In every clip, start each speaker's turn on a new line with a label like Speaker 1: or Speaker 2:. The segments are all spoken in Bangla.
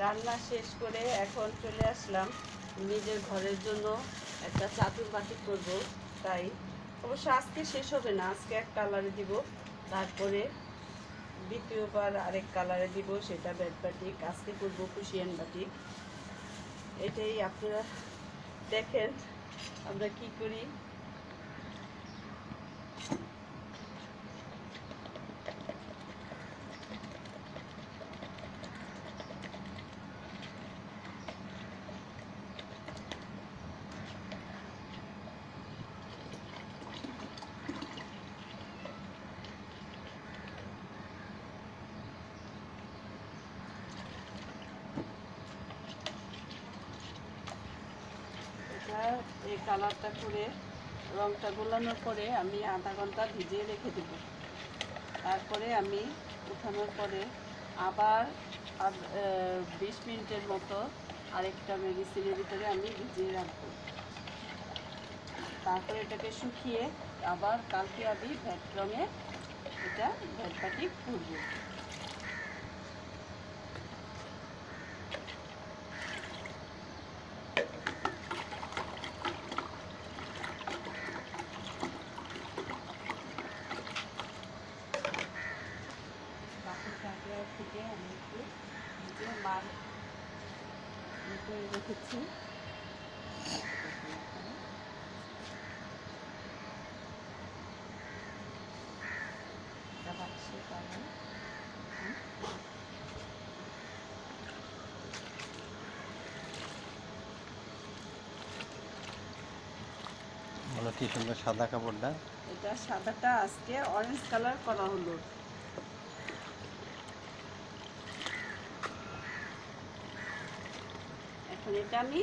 Speaker 1: রান্না শেষ করে এখন চলে আসলাম নিজের ঘরের জন্য একটা চাদর বাটিক করব। তাই অবশ্য আজকে শেষ হবে না, আজকে এক কালারে দিব, তারপরে দ্বিতীয়বার আরেক কালারে দিব, সেটা বেড বাটিক। আজকে করবো কুশিয়ান বাটিক। এটাই আপনারা দেখেন আমরা কি করি। এই কালারটা করে রংটা গোলানোর পরে আমি আধা ঘন্টা ভিজিয়ে রেখে দেব। তারপরে আমি উঠানোর পরে আবার 20 মিনিটের মতো আরেকটা মেডিসিনের ভিতরে আমি ভিজিয়ে রাখবো। তারপরে এটাকে শুকিয়ে আবার কালকে আমি ভ্যাট রঙে এটা ভ্যাট বাটিক করবো। থেকে আমি একটু নিজে মার করে রেখেছি।
Speaker 2: কি সুন্দর সাদা কাপড়টা,
Speaker 1: এটা সাদাটা আজকে অরেঞ্জ কালার করা হলো। এখন এটা আমি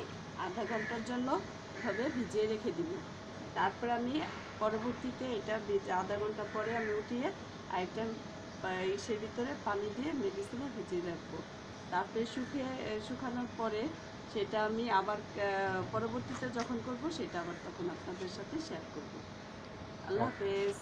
Speaker 1: আধা ঘন্টার জন্য এভাবে ভিজিয়ে রেখে দিব। তারপর আমি পরবর্তীতে এটা আধা ঘন্টা পরে আমি উঠিয়ে আরেকটা ইসের ভিতরে পানি দিয়ে মেডিসিনে ভিজিয়ে রাখবো। তারপরে শুকানোর পরে সেটা আমি আবার পরবর্তীতে যখন করব সেটা আবার তখন আপনাদের সাথে শেয়ার করব। আল্লাহ হাফেজ।